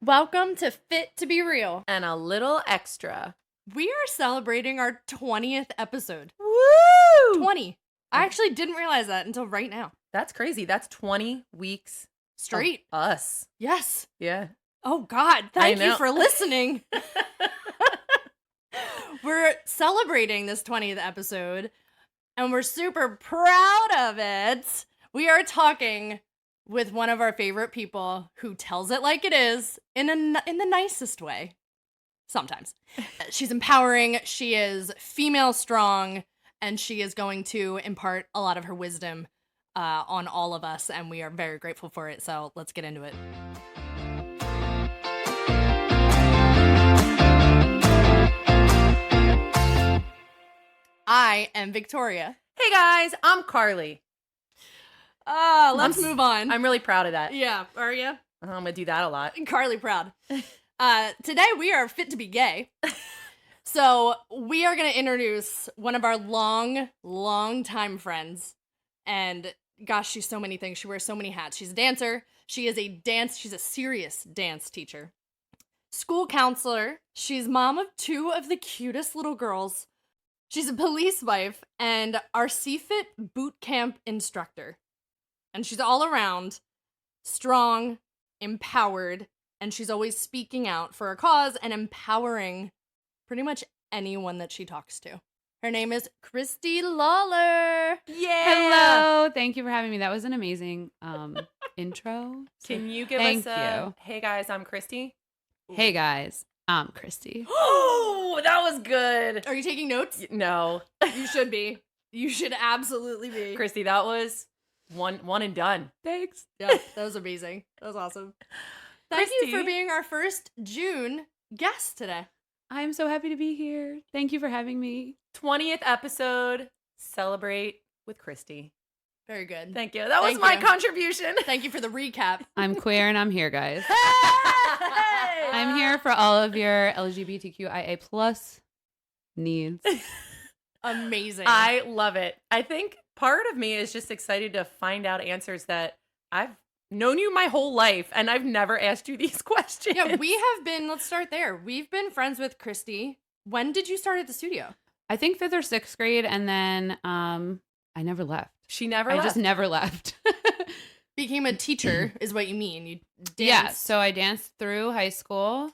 Welcome to Fit to Be Real. And a little extra. We are celebrating our 20th episode. Woo! 20. I actually didn't realize that until right now. That's crazy. That's 20 weeks straight. Of us. Yes. Yeah. Oh, God. Thank you for listening. We're celebrating this 20th episode, and we're super proud of it. We are talking with one of our favorite people who tells it like it is in the nicest way. Sometimes. She's empowering, she is female strong, and she is going to impart a lot of her wisdom on all of us, and we are very grateful for it. So let's get into it. I am Victoria. Hey guys, I'm Carly. Let's move on. I'm really proud of that. Yeah, are you? I'm gonna do that a lot. Carly proud. Today we are fit to be gay. So we are going to introduce one of our long time friends. And gosh, she's so many things. She wears so many hats. She's a dancer. She's a serious dance teacher. School counselor. She's mom of 2 of the cutest little girls. She's a police wife and our CFIT boot camp instructor. And she's all around strong, empowered, and she's always speaking out for a cause and empowering pretty much anyone that she talks to. Her name is Christie Lawler. Yeah. Hello. Thank you for having me. That was an amazing intro. Can you give Thank us a, you. Hey guys, I'm Christy? Hey guys, I'm Christie. Oh, that was good. Are you taking notes? No. You should be. You should absolutely be. Christy, that was one and done. Thanks. Yeah, that was amazing. That was awesome. Thank you for Christy. being our first June guest today. I'm so happy to be here. Thank you for having me. 20th episode. Celebrate with Christy. Very good. Thank you. That was Thank my you. contribution. Thank you for the recap. I'm queer and I'm here, guys. Hey! I'm here for all of your LGBTQIA plus needs. Amazing. I love it. I think part of me is just excited to find out answers that I've known you my whole life and I've never asked you these questions. Yeah, let's start there. We've been friends with Christy. When did you start at the studio? I think 5th or 6th grade, and then I never left. She never I left. just never left. Became a teacher is what you mean. You danced. Yeah, so I danced through high school,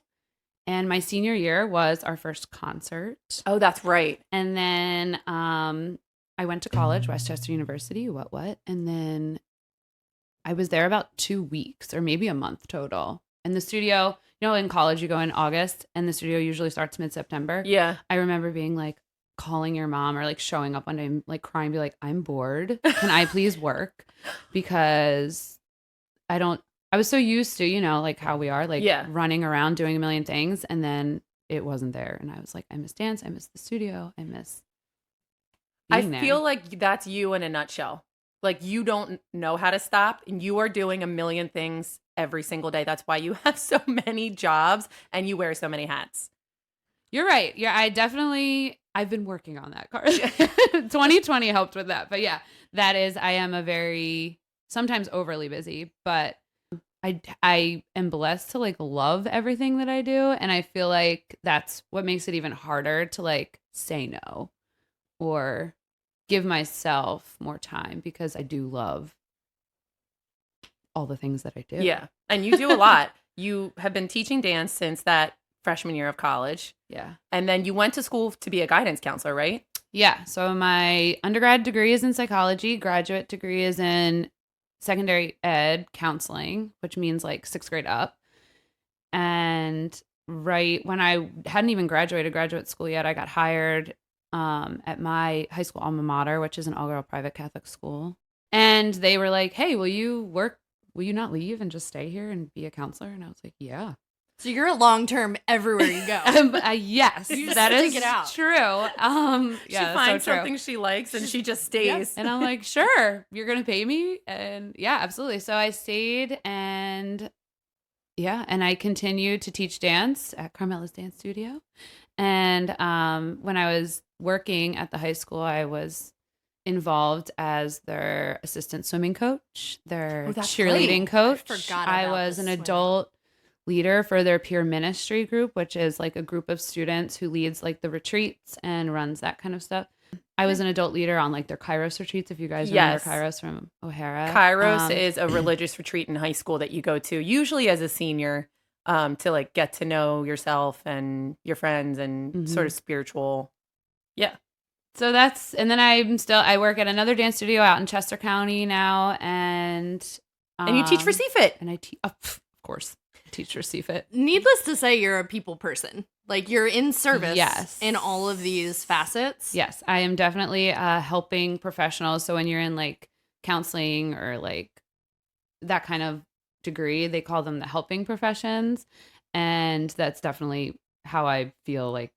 and my senior year was our first concert. Oh, that's right. And then I went to college, Westchester University, and then I was there about 2 weeks or maybe a month total. And the studio, in college you go in August and the studio usually starts mid-September. Yeah. I remember being like, calling your mom or like showing up one day and like crying, be like, I'm bored. Can I please work? Because I was so used to, like how we are, like running around doing a million things. And then it wasn't there. And I was like, I miss dance. I miss the studio. I miss being there. feel like that's you in a nutshell. Like you don't know how to stop and you are doing a million things every single day. That's why you have so many jobs and you wear so many hats. You're right. Yeah, I've been working on that, Carly. 2020 helped with that. But yeah, I am a very, sometimes overly busy, but I am blessed to like love everything that I do. And I feel like that's what makes it even harder to like say no or give myself more time, because I do love all the things that I do. Yeah. And you do a lot. You have been teaching dance since that freshman year of college. Yeah. And then you went to school to be a guidance counselor, right? Yeah. So my undergrad degree is in psychology. Graduate degree is in secondary ed counseling, which means like 6th grade up. And right when I hadn't even graduated graduate school yet, I got hired at my high school alma mater, which is an all-girl private Catholic school. And they were like, hey, will you not leave and just stay here and be a counselor? And I was like, yeah. So you're a long-term everywhere you go. Yes, You just that stick is it out. true. She Yeah, finds so true. something she likes and she just stays. Yep. And I'm like, sure, you're going to pay me? And yeah, absolutely. So I stayed and I continued to teach dance at Carmela's Dance Studio. And when I was working at the high school, I was involved as their assistant swimming coach, their cheerleading coach. I forgot I about was the an swimming. adult leader for their peer ministry group, which is like a group of students who leads like the retreats and runs that kind of stuff. I was an adult leader on like their Kairos retreats, if you guys remember Yes. Kairos from O'Hara. Kairos is a religious retreat in high school that you go to, usually as a senior, to like get to know yourself and your friends and sort of spiritual. Yeah. So and then I work at another dance studio out in Chester County now. And you teach for CFIT. And I teach, of course, I teach for CFIT. Needless to say, you're a people person. Like, you're in service Yes. in all of these facets. Yes, I am definitely helping professionals. So when you're in like counseling or like that kind of degree, they call them the helping professions. And that's definitely how I feel like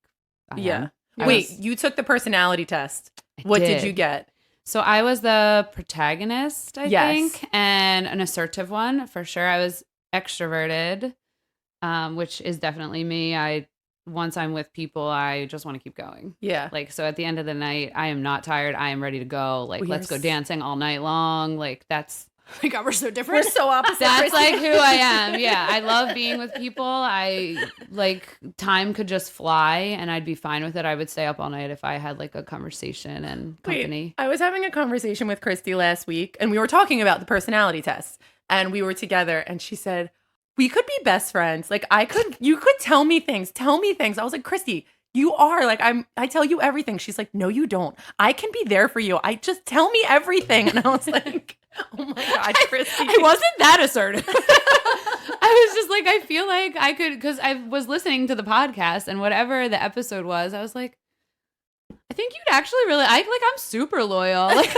I am. Wait, you took the personality test. What did you get? So I was the protagonist, I Yes. think, and an assertive one for sure. I was extroverted, which is definitely me. Once I'm with people, I just want to keep going. Yeah. Like, so at the end of the night, I am not tired. I am ready to go. Like, Well, let's go dancing all night long. Like, that's Oh my God, we're so different. We're so opposite. that's Christie. like who I am. Yeah. I love being with people. I like time could just fly and I'd be fine with it. I would stay up all night if I had like a conversation and company. Wait, I was having a conversation with Christy last week and we were talking about the personality test and we were together and she said, we could be best friends. Like you could tell me things. I was like, Christy, you are like, I tell you everything. She's like, no, you don't. I can be there for you. I just tell me everything. And I was like, oh my God, Christy. I wasn't that assertive. I was just like, I feel like I could, because I was listening to the podcast and whatever the episode was, I was like, I think you'd actually really, I'm super loyal. Like,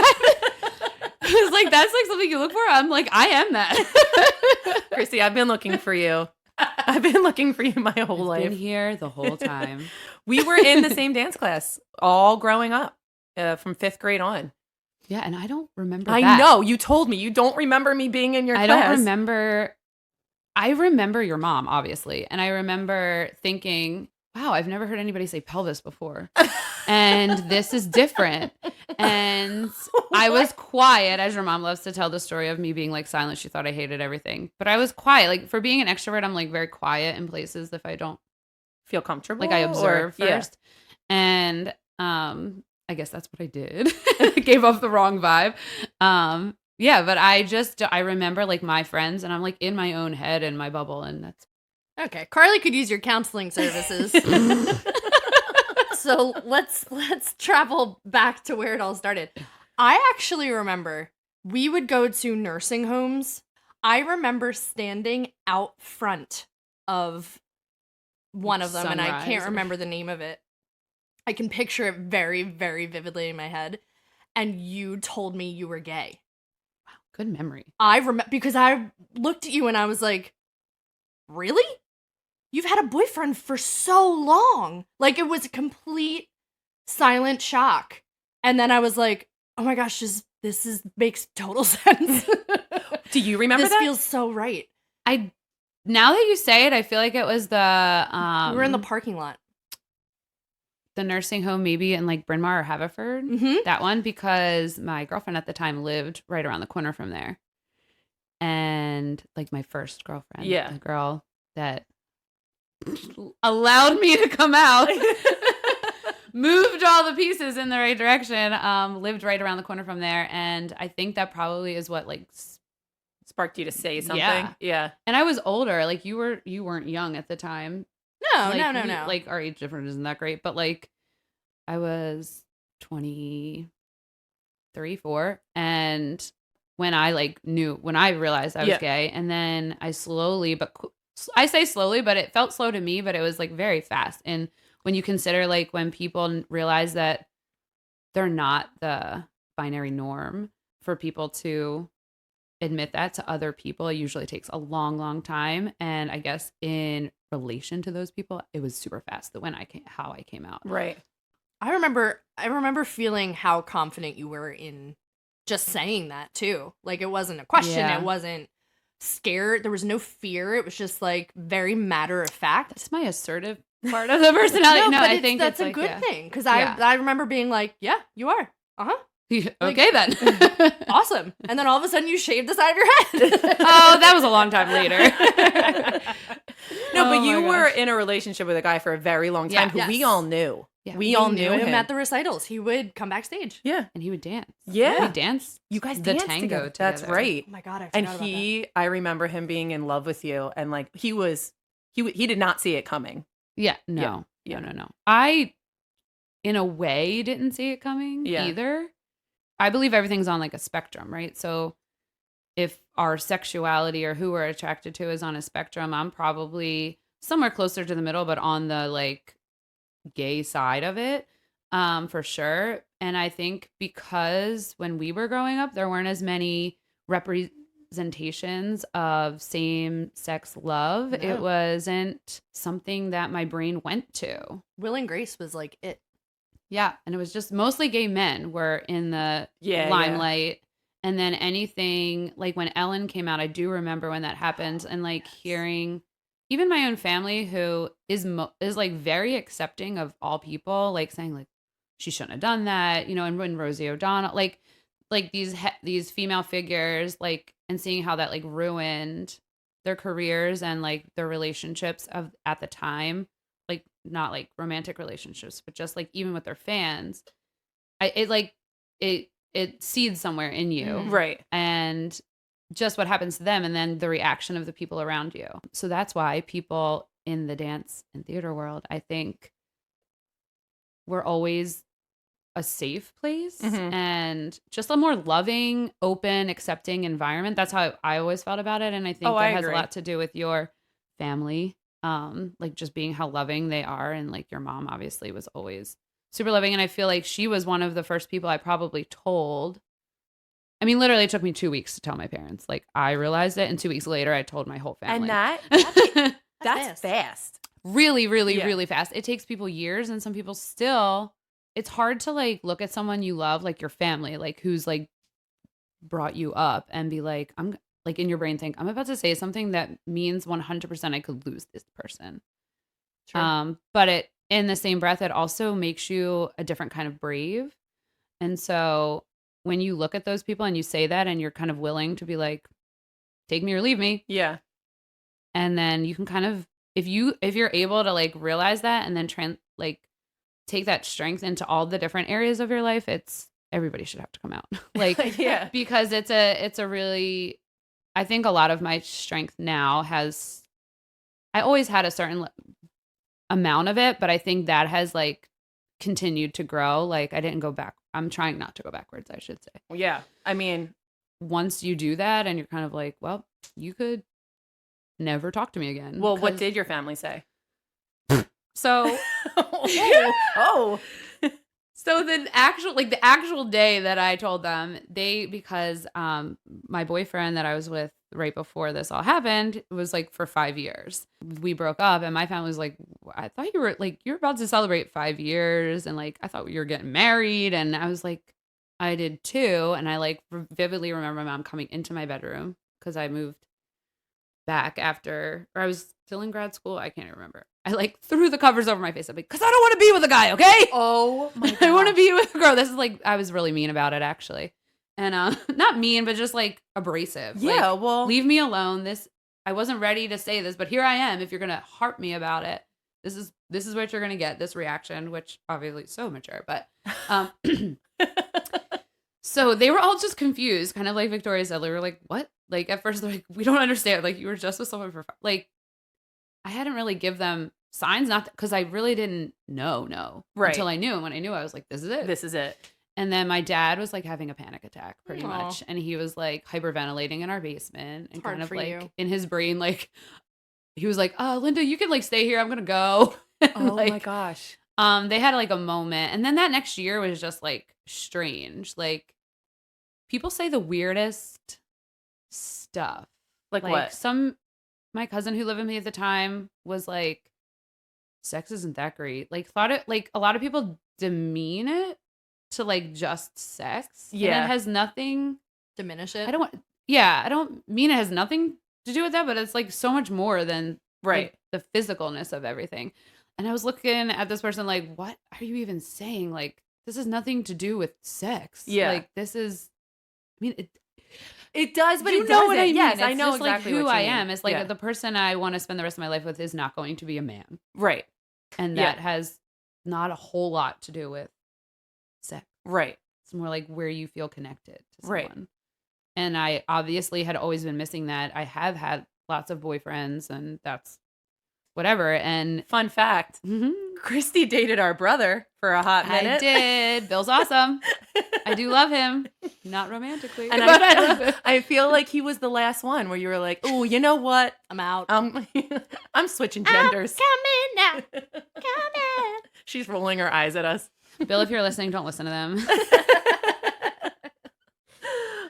it's like, that's like something you look for. I'm like, I am that. Christy, I've been looking for you. I've been looking for you my whole life. Been here the whole time. We were in the same dance class all growing up from 5th grade on. Yeah, and I don't remember I that. know. You told me. You don't remember me being in your class. I don't remember. I remember your mom, obviously. And I remember thinking, wow, I've never heard anybody say pelvis before. And this is different. And I was quiet, as your mom loves to tell the story of me being like silent. She thought I hated everything. But I was quiet. Like for being an extrovert, I'm like very quiet in places if I don't feel comfortable. like I observe first. And I guess that's what I did. It gave off the wrong vibe. Yeah, but I remember like my friends and I'm like in my own head and my bubble and that's Okay, Carly could use your counseling services. So let's travel back to where it all started. I actually remember we would go to nursing homes. I remember standing out front of one of them, and I can't remember the name of it. I can picture it very, very vividly in my head. And you told me you were gay. wow, good memory. I remember because I looked at you and I was like, really? You've had a boyfriend for so long. Like, it was a complete silent shock. And then I was like, oh my gosh, this makes total sense. Do you remember this that? This feels so right. Now that you say it, I feel like it was the we were in the parking lot. The nursing home, maybe in like Bryn Mawr or Haverford. Mm-hmm. That one, because my girlfriend at the time lived right around the corner from there. And like my first girlfriend, the girl that allowed me to come out, moved all the pieces in the right direction, lived right around the corner from there. And I think that probably is what like sparked you to say something. Yeah. And I was older. Like you weren't young at the time. No, like, no. Like our age difference isn't that great, but like I was 23, 4, and when I realized I was gay, and then I slowly, I say slowly, but it felt slow to me, but it was like very fast. And when you consider like when people realize that they're not the binary norm, for people to admit that to other people, it usually takes a long, long time. And I guess in relation to those people, it was super fast how I came out. Right. I remember feeling how confident you were in just saying that too. Like it wasn't a question. Yeah. It wasn't scared. There was no fear. It was just like very matter of fact. That's my assertive part of the personality. No, but I think that's it's a like, good thing. Because I remember being like, yeah, you are. Uh-huh. Okay, then. Awesome. And then all of a sudden you shaved the side of your head. Oh, that was a long time later. No, but Oh you my were gosh. in a relationship with a guy for a very long time Yeah. who we Yes. all knew. Yeah. We all knew him. at the recitals. He would come backstage. Yeah. And he would dance. Yeah. We danced. You guys the danced tango together. That's together. right. Oh my God, I And forgot about I remember him being in love with you, and like he did not see it coming. Yeah. No. Yeah. No. I, in a way, didn't see it coming Yeah. either. I believe everything's on like a spectrum, right? So if our sexuality or who we're attracted to is on a spectrum, I'm probably somewhere closer to the middle, but on the like gay side of it, for sure. And I think because when we were growing up, there weren't as many representations of same-sex love. No. It wasn't something that my brain went to. that. Will and Grace was like it. Yeah, and it was just mostly gay men were in the Yeah, limelight. And then anything like when Ellen came out, I do remember when that happened, and like hearing even my own family who is like very accepting of all people, like saying like she shouldn't have done that, you know, and when Rosie O'Donnell, like these female figures, like, and seeing how that like ruined their careers and like their relationships of at the time, like not like romantic relationships, but just like even with their fans, it seeds somewhere in you. Right. And just what happens to them and then the reaction of the people around you. So that's why people in the dance and theater world, I think, were always a safe place and just a more loving, open, accepting environment. That's how I always felt about it. And I think that has a lot to do with your family, like just being how loving they are. And like your mom obviously was always super loving. And I feel like she was one of the first people I probably told. I mean, literally, it took me 2 weeks to tell my parents. Like, I realized it, and 2 weeks later, I told my whole family. And that's fast. Really, really, Yeah. really fast. It takes people years, and some people still. It's hard to like look at someone you love, like your family, like who's like brought you up, and be like, I'm like in your brain think I'm about to say something that means 100% I could lose this person. Sure. But it in the same breath, it also makes you a different kind of brave, and so. When you look at those people and you say that and you're kind of willing to be like, take me or leave me. Yeah. And then you can kind of, if you're able to like realize that and then take that strength into all the different areas of your life, everybody should have to come out. Like, Yeah. Because it's a really, I think a lot of my strength now I always had a certain amount of it, but I think that has like continued to grow. Like I didn't go back. I'm trying not to go backwards, I should say. Yeah. I mean, once you do that and you're kind of like, well, you could never talk to me again. well, what did your family say? So Oh. So the actual day that I told them, because my boyfriend that I was with right before this all happened was like for 5 years. We broke up and my family was like, I thought you were like, you're about to celebrate 5 years. And like, I thought you were getting married. And I was like, I did too. And I like vividly remember my mom coming into my bedroom because I moved back or I was still in grad school. I can't even remember. I like threw the covers over my face. I'm like, because I don't want to be with a guy, okay? Oh my God. I want to be with a girl. This is like, I was really mean about it actually. And not mean, but just like abrasive. Yeah, Like, well, leave me alone. I wasn't ready to say this, but here I am. If you're gonna harp me about it, this is what you're gonna get, this reaction, which obviously is so mature. But so they were all just confused, kind of like Victoria said. They were like, what? Like at first they're like, we don't understand. Like you were just with someone for like I hadn't really give them signs, not because I really didn't know Right. until I knew. And when I knew, I was like, this is it. This is it. And then my dad was like having a panic attack pretty Aw. much. And he was like hyperventilating in our basement and hard kind of for like you. in his brain, like he was like, Linda, you can like stay here. I'm going to go. Oh like, my gosh. They had like a moment. And then that next year was just like strange. Like people say the weirdest stuff. Like what? My cousin who lived with me at the time was like, sex isn't that great. Like thought it, like a lot of people demean it to like just sex. Yeah. And it has nothing. Diminish it. I don't mean it has nothing to do with that, but it's like so much more than Right. like, the physicalness of everything. And I was looking at this person like, what are you even saying? Like this has nothing to do with sex. Yeah. Like this is, I mean, It does, but you it know doesn't. what I mean. Yes, It's I know just exactly like who what you I mean. am. It's like Yeah. the person I want to spend the rest of my life with is not going to be a man. Right. And Yeah. that has not a whole lot to do with sex. Right. It's more like where you feel connected to Right. someone. And I obviously had always been missing that. I have had lots of boyfriends and that's whatever. And Fun fact, Christie dated our brother for a hot minute. I did. Bill's awesome. I do love him. Not romantically. And but I love him. I feel like he was the last one where you were like, oh, you know what? I'm out. I'm switching genders. I'm coming now. Coming. She's rolling her eyes at us. Bill, if you're listening, don't listen to them.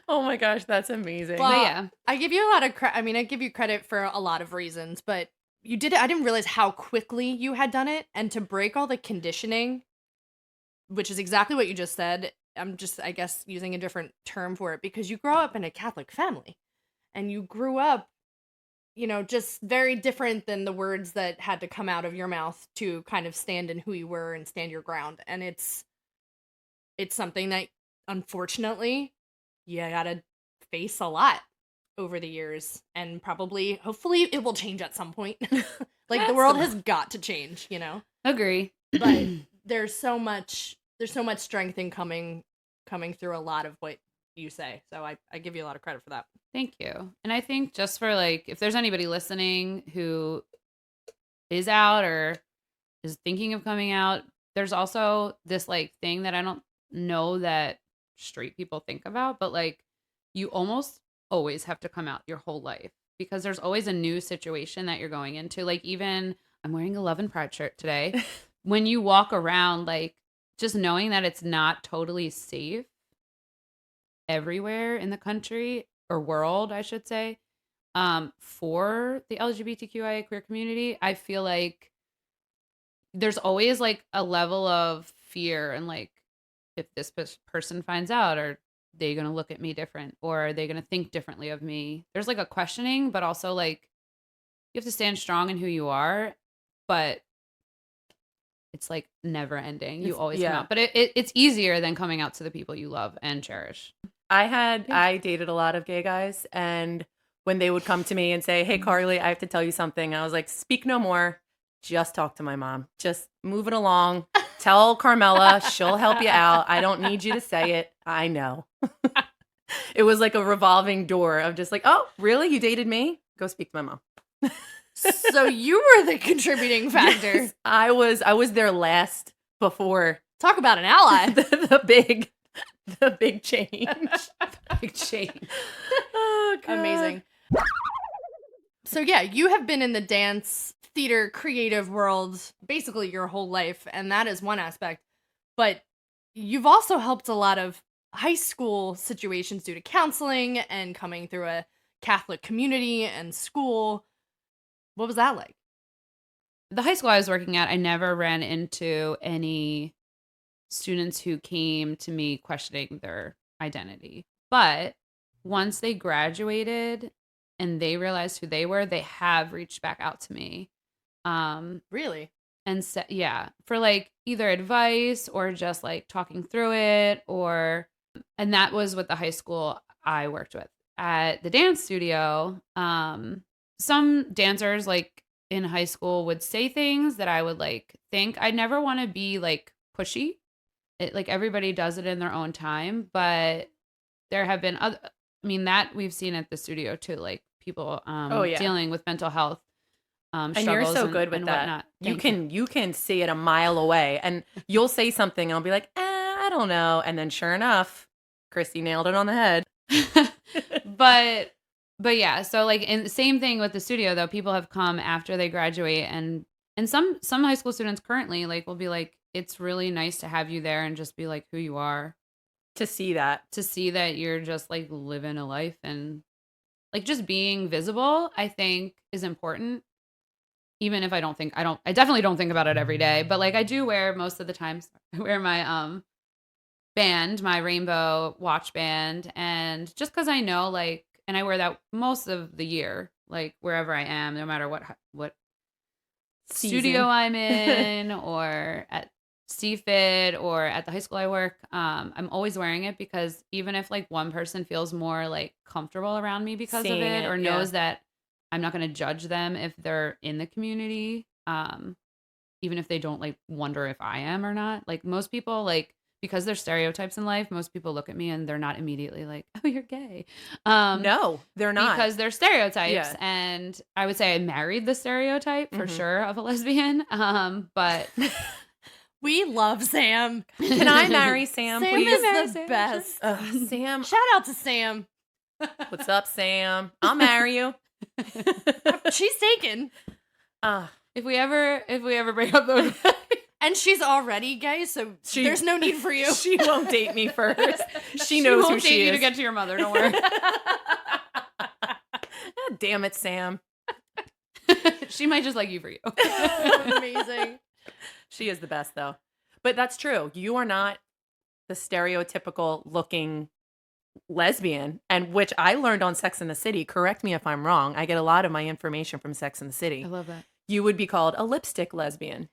Oh my gosh, that's amazing. Well, But yeah. I give you a lot of credit. I mean, I give you credit for a lot of reasons, but you did it. I didn't realize how quickly you had done it, and to break all the conditioning, which is exactly what you just said. I'm just, I guess, using a different term for it because you grow up in a Catholic family, and you grew up, you know, just very different than the words that had to come out of your mouth to kind of stand in who you were and stand your ground. And it's something that, unfortunately, you gotta face a lot over the years, and probably, hopefully, it will change at some point. Like the world has got to change, you know. Agree. But there's so much strength in coming through a lot of what you say. So I give you a lot of credit for that. Thank you. And I think just for like, if there's anybody listening who is out or is thinking of coming out, there's also this like thing that I don't know that straight people think about, but like you almost always have to come out your whole life because there's always a new situation that you're going into. Like even I'm wearing a Love and Pride shirt today. When you walk around, like just knowing that it's not totally safe everywhere in the country or world, I should say, for the LGBTQIA queer community, I feel like there's always like a level of fear and like, if this person finds out, are they going to look at me different or are they going to think differently of me? There's like a questioning, but also like you have to stand strong in who you are, but it's like never ending. You always come out, but it's easier than coming out to the people you love and cherish. I dated a lot of gay guys, and when they would come to me and say, hey, Carly, I have to tell you something, I was like, speak no more. Just talk to my mom. Just move it along. Tell Carmela. She'll help you out. I don't need you to say it. I know. It was like a revolving door of just like, oh, really? You dated me? Go speak to my mom. So you were the contributing factor. Yes, I was their last before Talk about an ally. the big change. Big change. Oh, God. Amazing. So yeah, you have been in the dance, theater, creative world basically your whole life, and that is one aspect. But you've also helped a lot of high school situations due to counseling and coming through a Catholic community and school. What was that like? The high school I was working at, I never ran into any students who came to me questioning their identity. But once they graduated and they realized who they were, they have reached back out to me. Really? And yeah, for like either advice or just like talking through it, and that was with the high school I worked with. At the dance studio, some dancers like in high school would say things that I would like think. I never want to be like pushy. Like everybody does it in their own time, but there have been other, I mean, that we've seen at the studio too, like people dealing with mental health and struggles. you're so good with and that. Whatnot. You can see it a mile away, and you'll say something, and I'll be like, I don't know, and then sure enough, Christy nailed it on the head. But yeah, so like in same thing with the studio though, people have come after they graduate, and some high school students currently like will be like, it's really nice to have you there and just be like who you are. To see that you're just like living a life and like just being visible, I think is important. Even if I definitely don't think about it every day, but like I do wear most of the times. I wear my band, my rainbow watch band, and just because I know like, and I wear that most of the year, like wherever I am, no matter what studio I'm in or at CFIT or at the high school I work, I'm always wearing it because even if like one person feels more like comfortable around me because Seeing of it, it, or yeah. knows that I'm not going to judge them if they're in the community, even if they don't like wonder if I am or not. Like most people, like because there's stereotypes in life, most people look at me and they're not immediately like, "Oh, you're gay." No, they're not. Because they're stereotypes. Yeah. And I would say I married the stereotype for sure of a lesbian. But We love Sam. Can I marry Sam, Sam please? is the best. Sam, Shout out to Sam. what's up, Sam? I'll marry you. She's taken. if we ever break up, though, And she's already gay, so there's no need for you. She won't date me first. She knows knows won't who date she you is. to get to your mother. Don't worry. God damn it, Sam. She might just like you for you. Amazing. She is the best, though. But that's true. You are not the stereotypical looking lesbian, and which I learned on Sex and the City. Correct me if I'm wrong. I get a lot of my information from Sex and the City. I love that. You would be called a lipstick lesbian.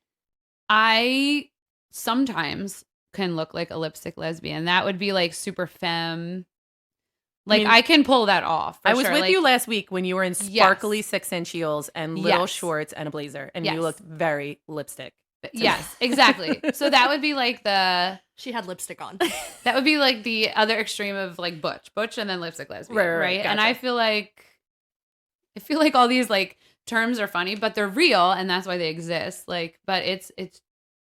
I sometimes can look like a lipstick lesbian. That would be like super femme. Like I can pull that off. I was sure. with like, you last week when you were in sparkly Yes. 6-inch heels and little Yes. shorts and a blazer, and Yes. you looked very lipstick. Yes, exactly. So that would be like She had lipstick on. that would be like the other extreme of like butch and then lipstick lesbian, Right, And gotcha. I feel like all these like terms are funny, but they're real, and that's why they exist. Like, but it's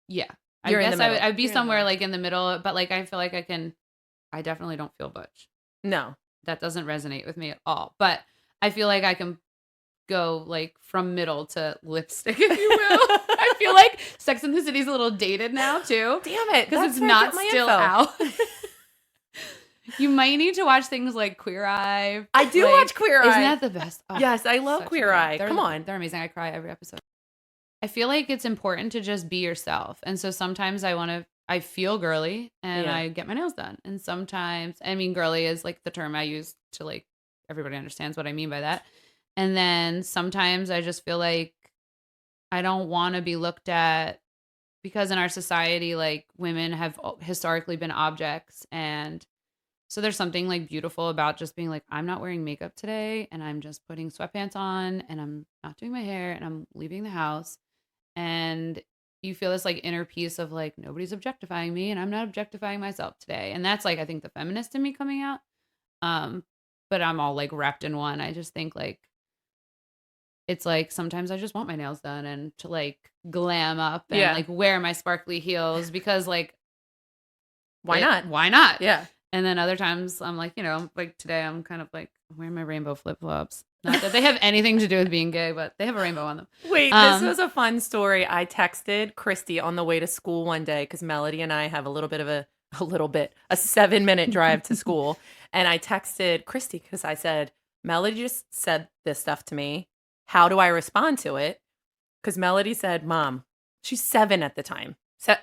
yeah. You're I in the guess middle. I'd be You're in the somewhere middle. like in the middle, but like I feel like I definitely don't feel butch. No. That doesn't resonate with me at all. But I feel like I can go like from middle to lipstick, if you will. I feel like Sex and the City's a little dated now too. Damn it. Because That's it's where I not get my still info. out. You might need to watch things like Queer Eye. I do Like, watch Queer Eye. Isn't that the best? Oh, Yes, I love such a Queer good- Eye. they're- Come on. They're amazing. I cry every episode. I feel like it's important to just be yourself. And so sometimes I feel girly and Yeah. I get my nails done. And sometimes, I mean, girly is like the term I use to like, everybody understands what I mean by that. And then sometimes I just feel like I don't want to be looked at because in our society, like women have historically been objects. And so there's something like beautiful about just being like, I'm not wearing makeup today and I'm just putting sweatpants on and I'm not doing my hair and I'm leaving the house. And you feel this like inner peace of like, nobody's objectifying me and I'm not objectifying myself today. And that's like, I think the feminist in me coming out. But I'm all like wrapped in one. I just think like, it's like sometimes I just want my nails done and to like glam up and Yeah. like wear my sparkly heels because like, Why not? Why not? Yeah. And then other times I'm like, you know, like today I'm kind of like wearing my rainbow flip-flops. Not that they have anything to do with being gay, but they have a rainbow on them. Wait, this was a fun story. I texted Christy on the way to school one day because Melody and I have a 7-minute drive to school. And I texted Christy because I said, Melody just said this stuff to me. How do I respond to it? Because Melody said, Mom, she's 7 at the time,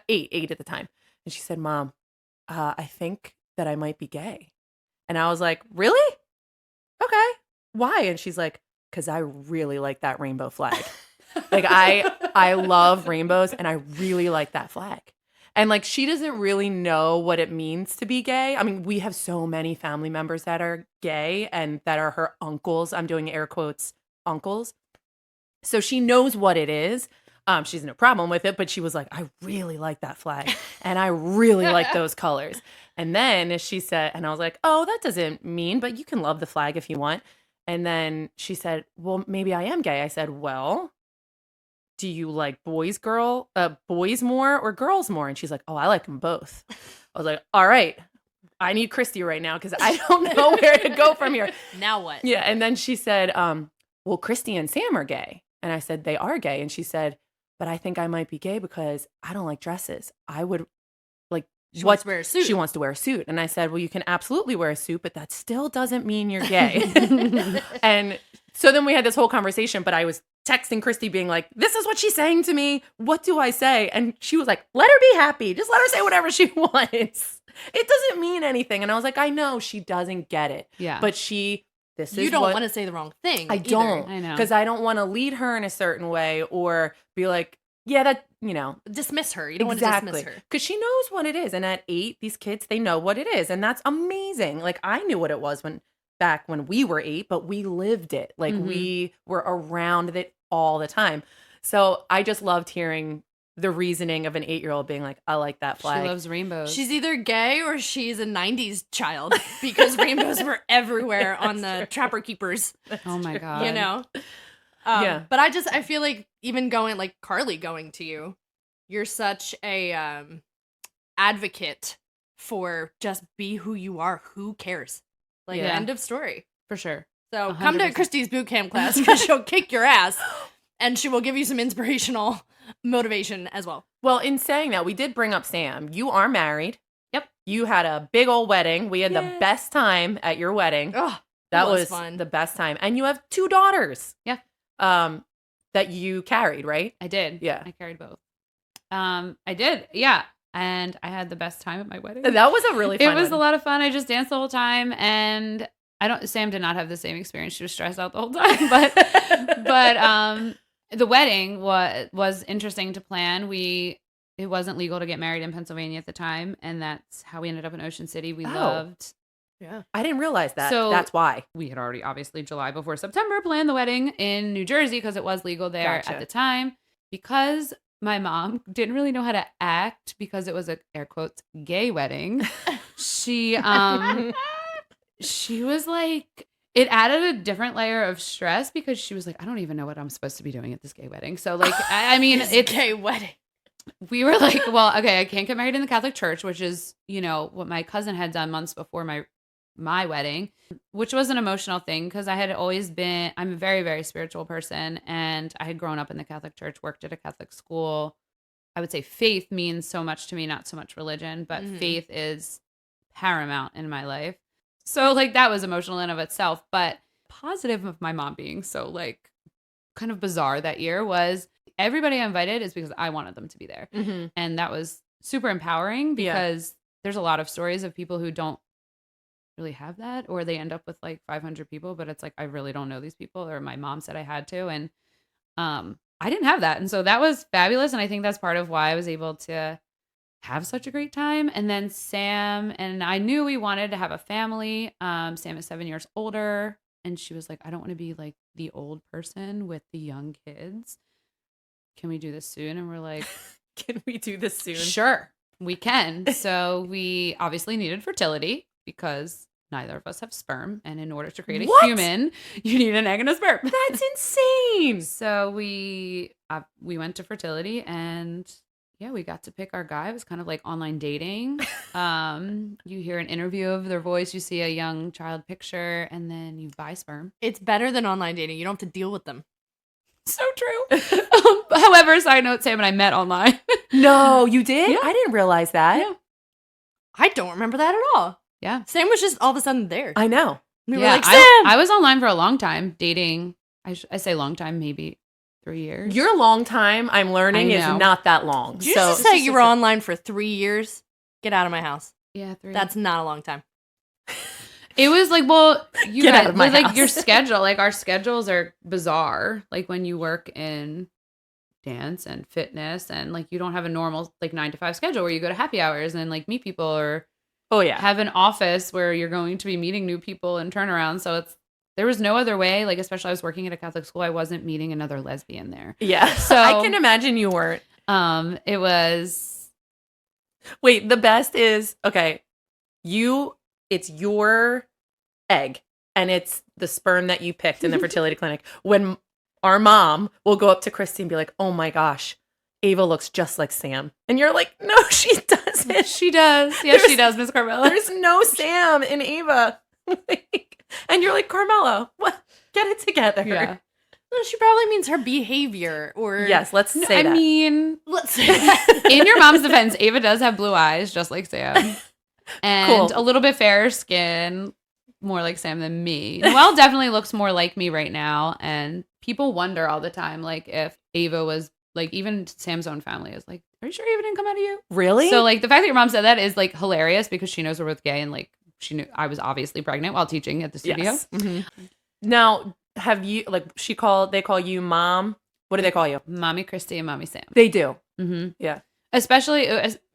8 at the time. And she said, Mom, I think that I might be gay. And I was like, really? Okay. Why? And she's like, because I really like that rainbow flag. Like I love rainbows and I really like that flag. And like she doesn't really know what it means to be gay. I mean, we have so many family members that are gay and that are her uncles. I'm doing air quotes, uncles. So she knows what it is. She's no problem with it, but she was like, I really like that flag and I really like those colors. And then she said, and I was like, oh, that doesn't mean, but you can love the flag if you want. And then she said, well, maybe I am gay. I said, well, do you like boys more or girls more? And she's like, oh, I like them both. I was like, all right, I need Christy right now because I don't know where to go from here. Now what? Yeah. And then she said, well, Christy and Sam are gay. And I said, they are gay. And she said, but I think I might be gay because I don't like dresses. I would like, She wants to wear a suit. She wants to wear a suit. And I said, well, you can absolutely wear a suit, but that still doesn't mean you're gay. And so then we had this whole conversation, but I was texting Christy being like, this is what she's saying to me. What do I say? And she was like, let her be happy. Just let her say whatever she wants. It doesn't mean anything. And I was like, I know she doesn't get it. Yeah. But you don't want to say the wrong thing. I either. don't. I know. Because I don't want to lead her in a certain way or be like, Yeah, that, you know. dismiss her. You don't want to dismiss her. Because she knows what it is. And at 8, these kids, they know what it is. And that's amazing. Like, I knew what it was back when we were 8, but we lived it. Like, we were around it all the time. So I just loved hearing the reasoning of an 8-year-old being like, I like that flag. She loves rainbows. She's either gay or she's a 90s child because rainbows were everywhere on the Trapper Keepers. Oh my God. You know? Yeah. But I feel like even like Carly going to you, you're such a advocate for just be who you are. Who cares? Like, end of story. For sure. So 100%. come to Christie's boot camp class because she'll kick your ass and she will give you some inspirational motivation as well. Well, in saying that, we did bring up Sam. You are married. Yep. You had a big old wedding. We had the best time at your wedding. Oh, that was fun. The best time. And you have 2 daughters. Yeah. That you carried, right? I did. Yeah. I carried both. I did. Yeah. And I had the best time at my wedding. That was a really fun It was one. a lot of fun. I just danced the whole time, and Sam did not have the same experience. She was stressed out the whole time, but the wedding was interesting to plan. It wasn't legal to get married in Pennsylvania at the time, and that's how we ended up in Ocean City. We loved. Yeah. I didn't realize that. So that's why. We had already, obviously, July before September, planned the wedding in New Jersey because it was legal there at the time. Because my mom didn't really know how to act because it was a, air quotes, gay wedding. She was like, it added a different layer of stress because she was like, I don't even know what I'm supposed to be doing at this gay wedding. So like, I mean, it's gay wedding. We were like, well, okay, I can't get married in the Catholic Church, which is, you know, what my cousin had done months before my wedding, which was an emotional thing because I'm a very, very spiritual person, and I had grown up in the Catholic Church, worked at a Catholic school. I would say faith means so much to me, not so much religion, but faith is paramount in my life. So like that was emotional in of itself, but positive of my mom being so like kind of bizarre that year was everybody I invited is because I wanted them to be there. Mm-hmm. And that was super empowering because there's a lot of stories of people who don't really have that, or they end up with like 500 people, but it's like, I really don't know these people, or my mom said I had to. And I didn't have that. And so that was fabulous. And I think that's part of why I was able to have such a great time. And then Sam and I knew we wanted to have a family. Sam is 7 years older, and she was like, I don't want to be like the old person with the young kids. Can we do this soon? And we're like, can we do this soon? Sure, we can. So we obviously needed fertility because neither of us have sperm. And in order to create a human, you need an egg and a sperm. That's insane. So we went to fertility, and we got to pick our guy. It was kind of like online dating. You hear an interview of their voice, you see a young child picture, and then you buy sperm. It's better than online dating. You don't have to deal with them. So true. However, side note, Sam and I met online. No, you did? Yeah. I didn't realize that. Yeah. I don't remember that at all. Yeah. Sam was just all of a sudden there. I know. We were like, Sam! I was online for a long time dating. I say long time, maybe 3 years. Your long time, I'm learning, is not that long. Did you just say you were online for 3 years? Get out of my house. Yeah, 3. That's not a long time. It was like, well, you Get guys, out of my like house. your schedule, like our schedules are bizarre. Like when you work in dance and fitness, and like you don't have a normal like 9 to 5 schedule where you go to happy hours and like meet people, or have an office where you're going to be meeting new people and turn around. So there was no other way. Like, especially I was working at a Catholic school, I wasn't meeting another lesbian there. Yeah. So I can imagine you weren't. It was. Wait, the best is, okay, it's your egg and it's the sperm that you picked in the fertility clinic. When our mom will go up to Christie and be like, oh my gosh, Ava looks just like Sam. And you're like, no, she doesn't. She does. Yes, she does, Miss Carmela. There's no Sam in Ava. And you're like, Carmela, what? Get it together. Yeah. Well, she probably means her behavior, or yes, let's say that. I mean, let's say that. In your mom's defense, Ava does have blue eyes, just like Sam, and a little bit fairer skin, more like Sam than me. Noelle definitely looks more like me right now, and people wonder all the time, like if Ava was like, even Sam's own family is like, "Are you sure Ava didn't come out of you?" Really? So like the fact that your mom said that is like hilarious because she knows we're both gay, and like she knew I was obviously pregnant while teaching at the studio. Yes. Mm-hmm. Now, have you, like, they call you mom? What do they call you? Mommy Christie and Mommy Sam. They do. Mm-hmm. Yeah. Especially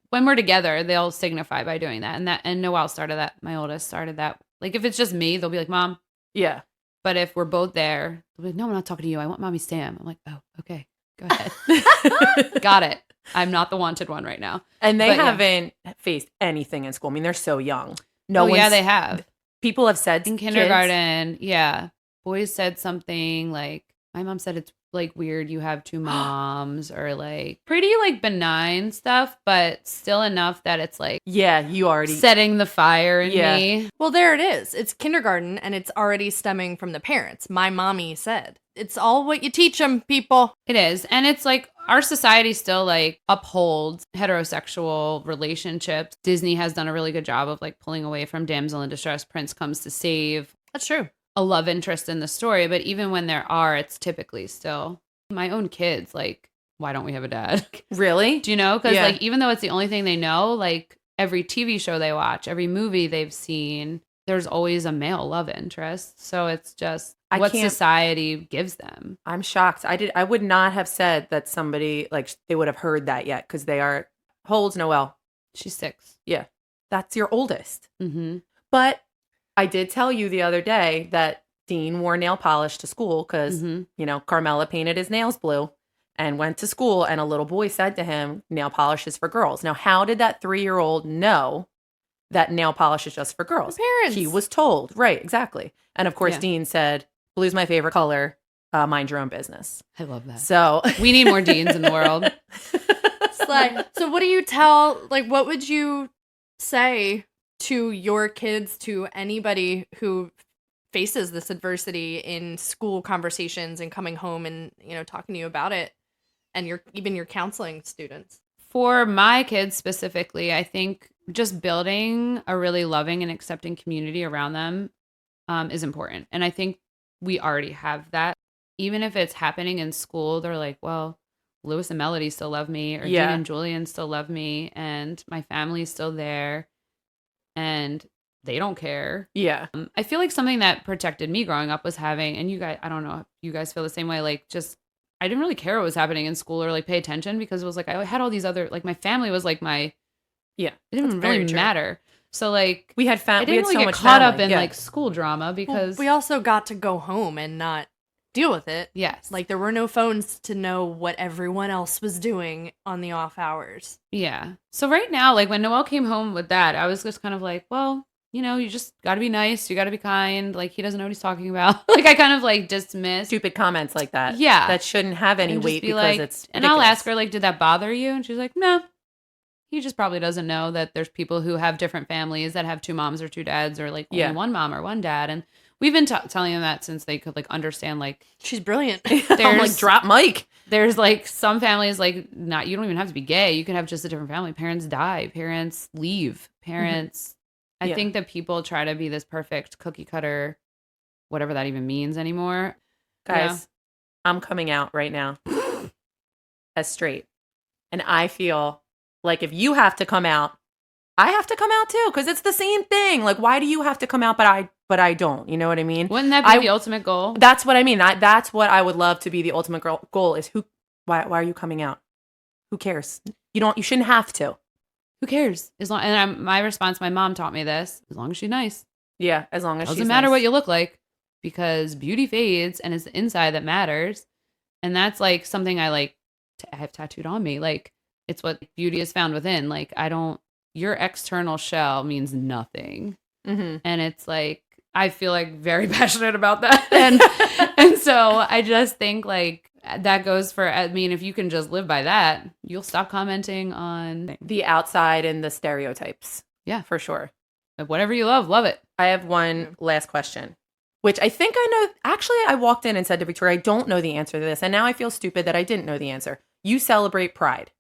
when we're together, they'll signify by doing that. And Noelle started that. My oldest started that. Like if it's just me, they'll be like, Mom. Yeah. But if we're both there, they'll be like, no, I'm not talking to you. I want Mommy Sam. I'm like, oh, okay. Go ahead. Got it. I'm not the wanted one right now. And they haven't faced anything in school. I mean, they're so young. Yeah, they have. People have said in kindergarten, yeah. Boys said something like, my mom said it's like weird you have two moms, or like pretty like benign stuff, but still enough that it's like, yeah, you already setting the fire in me. Well, there it is. It's kindergarten and it's already stemming from the parents. My mommy said. It's all what you teach them, people. It is. And it's like our society still like upholds heterosexual relationships. Disney has done a really good job of like pulling away from damsel in distress, prince comes to save. That's true. A love interest in the story. But even when there are, it's typically still my own kids. Like, why don't we have a dad? Really? Do you know? Because like, even though it's the only thing they know, like every TV show they watch, every movie they've seen, there's always a male love interest. So it's just what society gives them. I'm shocked. I would not have said that somebody like they would have heard that yet, because they are. How old's Noelle? She's 6. Yeah, that's your oldest. Mm-hmm. But I did tell you the other day that Dean wore nail polish to school because you know, Carmela painted his nails blue and went to school, and a little boy said to him, "Nail polish is for girls." Now, how did that 3-year-old know that nail polish is just for girls? The parents. He was told. Right, exactly. And of course, Dean said, "Blue's my favorite color. Mind your own business." I love that. So we need more Deans in the world. So what do you tell, like, what would you say to your kids, to anybody who faces this adversity in school conversations and coming home and, you know, talking to you about it, and even your counseling students? For my kids specifically, I think just building a really loving and accepting community around them is important. And I think we already have that. Even if it's happening in school, they're like, well, Lewis and Melody still love me, or Dean and Julian still love me, and my family's still there, and they don't care. Yeah. I feel like something that protected me growing up was having, and you guys, I don't know if you guys feel the same way, like just, I didn't really care what was happening in school or like pay attention, because it was like, I had all these other, like my family was like my, it didn't really matter. So like we had I didn't really get caught up in like school drama, because we also got to go home and not deal with it. Yes. Like there were no phones to know what everyone else was doing on the off hours. Yeah. So right now, like when Noelle came home with that, I was just kind of like, well, you know, you just got to be nice. You got to be kind. Like he doesn't know what he's talking about. Like I kind of like dismiss stupid comments like that. Yeah. That shouldn't have any weight because like, it's ridiculous. And I'll ask her like, did that bother you? And she's like, no. He just probably doesn't know that there's people who have different families that have 2 moms or 2 dads, or like only 1 mom or 1 dad. And we've been telling them that since they could like understand, like she's brilliant. I'm like, drop mic. There's like some families, like not, you don't even have to be gay. You can have just a different family. Parents die, parents leave, parents. I think that people try to be this perfect cookie cutter, whatever that even means anymore. Guys, I'm coming out right now as straight. And I feel like if you have to come out, I have to come out too, because it's the same thing. Like, why do you have to come out, but I don't? You know what I mean? Wouldn't that be the ultimate goal? That's what I mean. That's what I would love to be the ultimate goal is why are you coming out? Who cares? You shouldn't have to. Who cares? My response, my mom taught me this, as long as she's nice. Yeah, as long as doesn't matter what you look like, because beauty fades and it's the inside that matters. And that's like something I have tattooed on me. Like, it's what beauty is found within. Like, your external shell means nothing. Mm-hmm. And it's like, I feel like very passionate about that. And so I just think like that goes for, I mean, if you can just live by that, you'll stop commenting on the outside and the stereotypes. Yeah, for sure. Whatever you love it. I have one last question, which I think I know. Actually, I walked in and said to Victoria, I don't know the answer to this. And now I feel stupid that I didn't know the answer. You celebrate Pride.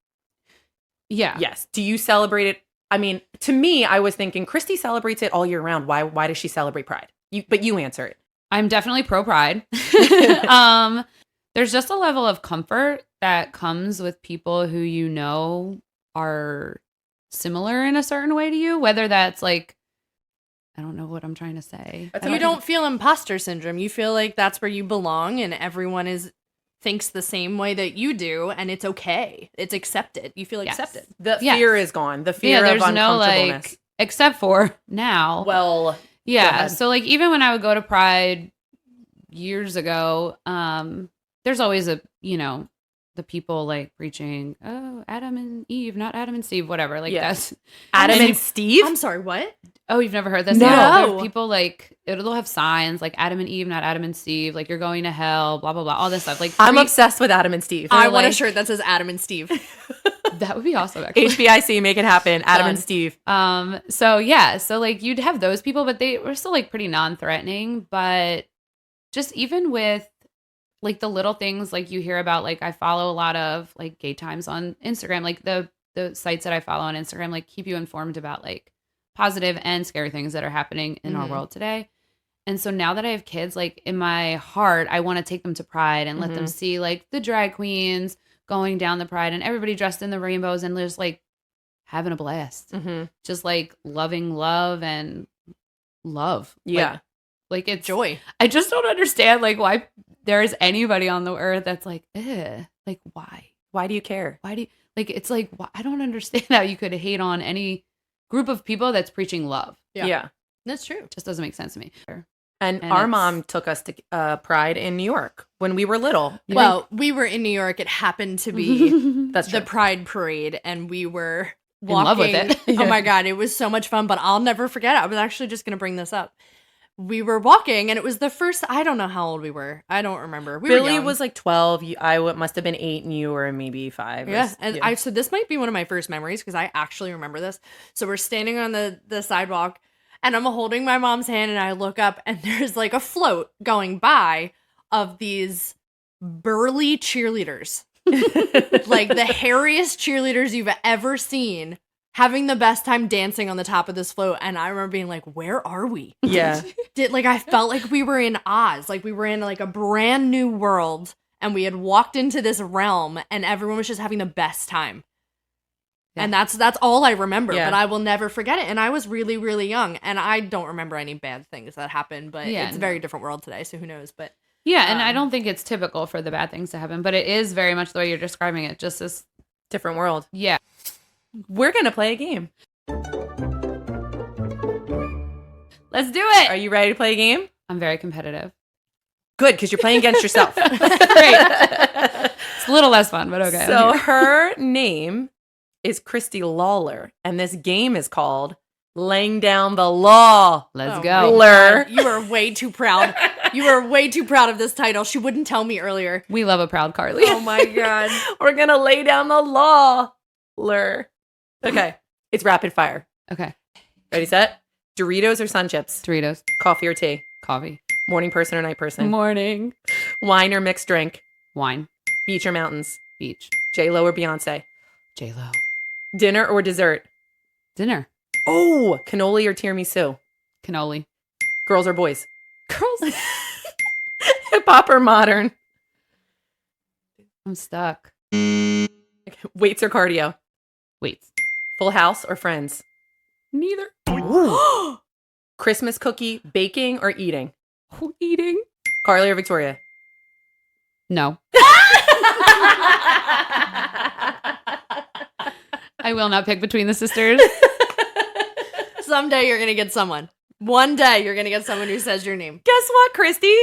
Yeah. Yes. Do you celebrate it? I mean, to me, I was thinking Christie celebrates it all year round. Why does she celebrate Pride? But you answer it. I'm definitely pro Pride. There's just a level of comfort that comes with people who you know are similar in a certain way to you, whether that's like, I don't know what I'm trying to say. You don't feel imposter syndrome. You feel like that's where you belong and everyone is thinks the same way that you do, and it's okay. It's accepted. You feel accepted. The fear is gone. The fear of there's no uncomfortableness. like, except for now. Well, yeah. So like even when I would go to Pride years ago, there's always the people like preaching, oh, Adam and Eve, not Adam and Steve, whatever. Like that's Adam and Steve. I'm sorry, what? Oh, you've never heard this? No. Yeah, there's people like it'll have signs like Adam and Eve, not Adam and Steve. Like you're going to hell, blah blah blah, all this stuff. Like I'm obsessed with Adam and Steve. I want a shirt that says Adam and Steve. That would be awesome. Actually, HBIC, make it happen. Adam and Steve. So yeah, so like you'd have those people, but they were still like pretty non-threatening. But just even with like the little things like you hear about, like I follow a lot of like gay times on Instagram, like the sites that I follow on Instagram, like keep you informed about like positive and scary things that are happening in our world today. And so now that I have kids, like in my heart, I want to take them to Pride and let them see like the drag queens going down the Pride and everybody dressed in the rainbows and just like having a blast. Just like loving love and love. Yeah. Like it's joy. I just don't understand like why there is anybody on the earth that's like, like why? Why do you care? Why do you like? It's like I don't understand how you could hate on any group of people that's preaching love. Yeah. That's true. It just doesn't make sense to me. And our mom took us to Pride in New York when we were little. Well, we were in New York. It happened to be That's the true. Pride parade, and we were walking. In love with it. Oh my God, it was so much fun, but I'll never forget it. I was actually just going to bring this up. We were walking, and it was the first, I don't know how old we were. I don't remember. Billy was like 12. I must have been 8, and you were maybe 5. Yeah, and so this might be one of my first memories because I actually remember this. So we're standing on the sidewalk, and I'm holding my mom's hand, and I look up, and there's like a float going by of these burly cheerleaders. Like the hairiest cheerleaders you've ever seen, having the best time dancing on the top of this float. And I remember being like, where are we? Yeah. I felt like we were in Oz, like we were in like a brand new world, and we had walked into this realm, and everyone was just having the best time. Yeah. And that's all I remember, but I will never forget it. And I was really, really young, and I don't remember any bad things that happened, but it's a very different world today, so who knows? But yeah, and I don't think it's typical for the bad things to happen, but it is very much the way you're describing it, just this different world. Yeah. We're going to play a game. Let's do it. Are you ready to play a game? I'm very competitive. Good, because you're playing against yourself. Great. It's a little less fun, but okay. So her name is Christie Lawler, and this game is called Laying Down the Law. Let's Oh go. my God, you are way too proud. You are way too proud of this title. She wouldn't tell me earlier. We love a proud Carly. Oh my God. We're going to lay down the law. Okay, it's rapid fire. Okay. Ready, set? Doritos or Sun Chips? Doritos. Coffee or tea? Coffee. Morning person or night person? Morning. Wine or mixed drink? Wine. Beach or mountains? Beach. J-Lo or Beyonce? J-Lo. Dinner or dessert? Dinner. Oh, cannoli or tiramisu? Cannoli. Girls or boys? Girls. Hip hop or modern? I'm stuck. Weights or cardio? Weights. Full House or Friends? Neither. Christmas cookie, baking or eating? Eating. Carly or Victoria? No. I will not pick between the sisters. Someday you're going to get someone. One day you're going to get someone who says your name. Guess what, Christy?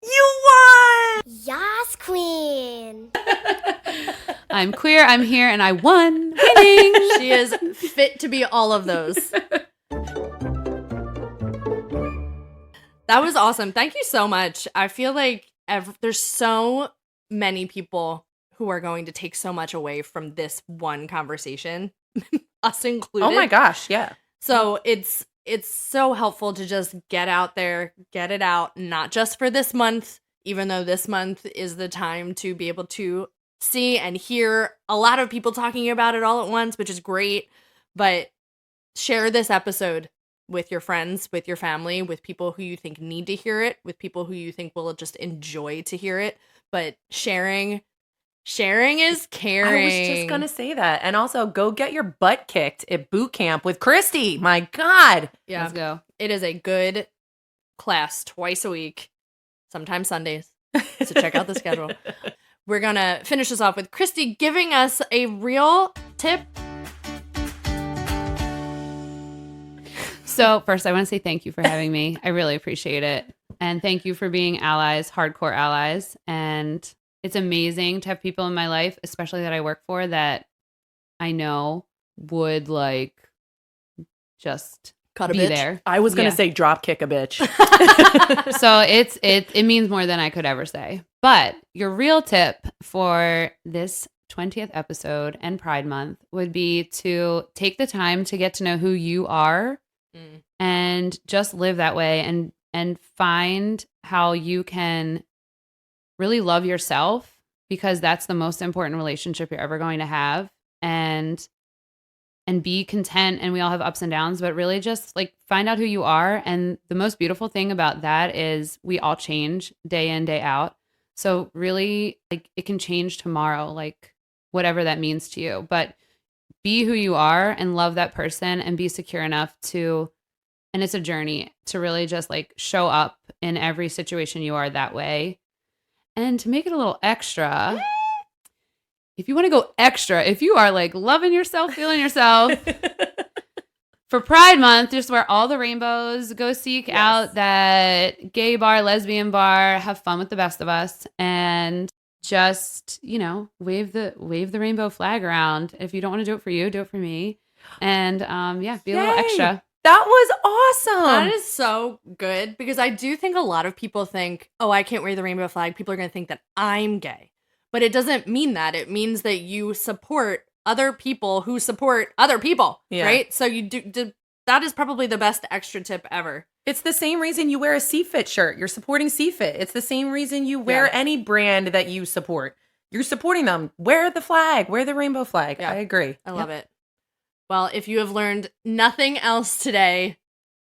You won! Yas, queen. I'm queer, I'm here, and I won. Winning. She is fit to be all of those. That was awesome. Thank you so much. I feel like there's so many people who are going to take so much away from this one conversation, us included. Oh my gosh, yeah. So it's so helpful to just get out there, get it out, not just for this month, even though this month is the time to be able to see and hear a lot of people talking about it all at once, which is great. But share this episode with your friends, with your family, with people who you think need to hear it, with people who you think will just enjoy to hear it. But sharing is caring. I was just going to say that. And also, go get your butt kicked at boot camp with Christy. My God. Yeah. Let's go. It is a good class twice a week, sometimes Sundays. So check out the schedule. we're going to finish this off with Christie giving us a real tip. So first, I want to say thank you for having me. I really appreciate it. And thank you for being allies, hardcore allies. And it's amazing to have people in my life, especially that I work for, that I know would like just Cut a be bitch. there. I was gonna Yeah. say drop kick a bitch. So it means more than I could ever say. But your real tip for this 20th episode and Pride Month would be to take the time to get to know who you are and just live that way and find how you can really love yourself, because that's the most important relationship you're ever going to have, and be content. And we all have ups and downs, but really just like find out who you are. And the most beautiful thing about that is we all change day in, day out. So really, like, it can change tomorrow, like whatever that means to you, but be who you are and love that person and be secure enough to, and it's a journey to really just like show up in every situation you are that way. And to make it a little extra, if you want to go extra, if you are like loving yourself, feeling yourself, for Pride Month, just wear all the rainbows, go seek out that gay bar, lesbian bar, have fun with the best of us, and just, you know, wave the rainbow flag around. If you don't want to do it for you, do it for me. And be a little Yay. extra. That was awesome. That is so good, because I do think a lot of people think, oh, I can't wear the rainbow flag. People are going to think that I'm gay. But it doesn't mean that. It means that you support other people who support other people, right? So you do that is probably the best extra tip ever. It's the same reason you wear a C-Fit shirt. You're supporting C-Fit. It's the same reason you wear any brand that you support. You're supporting them. Wear the flag. Wear the rainbow flag. Yeah. I agree. I love it. Well, if you have learned nothing else today,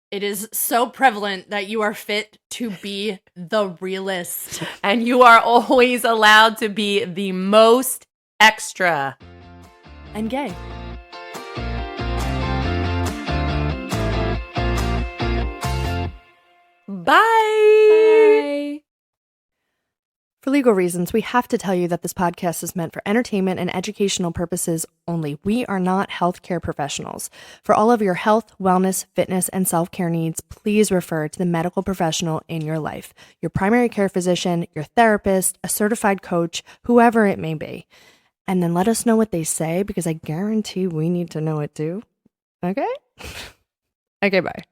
it is so prevalent that you are fit to be the realist. And you are always allowed to be the most extra. And gay. Bye. For legal reasons, we have to tell you that this podcast is meant for entertainment and educational purposes only. We are not healthcare professionals. For all of your health, wellness, fitness, and self-care needs, please refer to the medical professional in your life, your primary care physician, your therapist, a certified coach, whoever it may be. And then let us know what they say, because I guarantee we need to know it too. Okay? Okay, bye.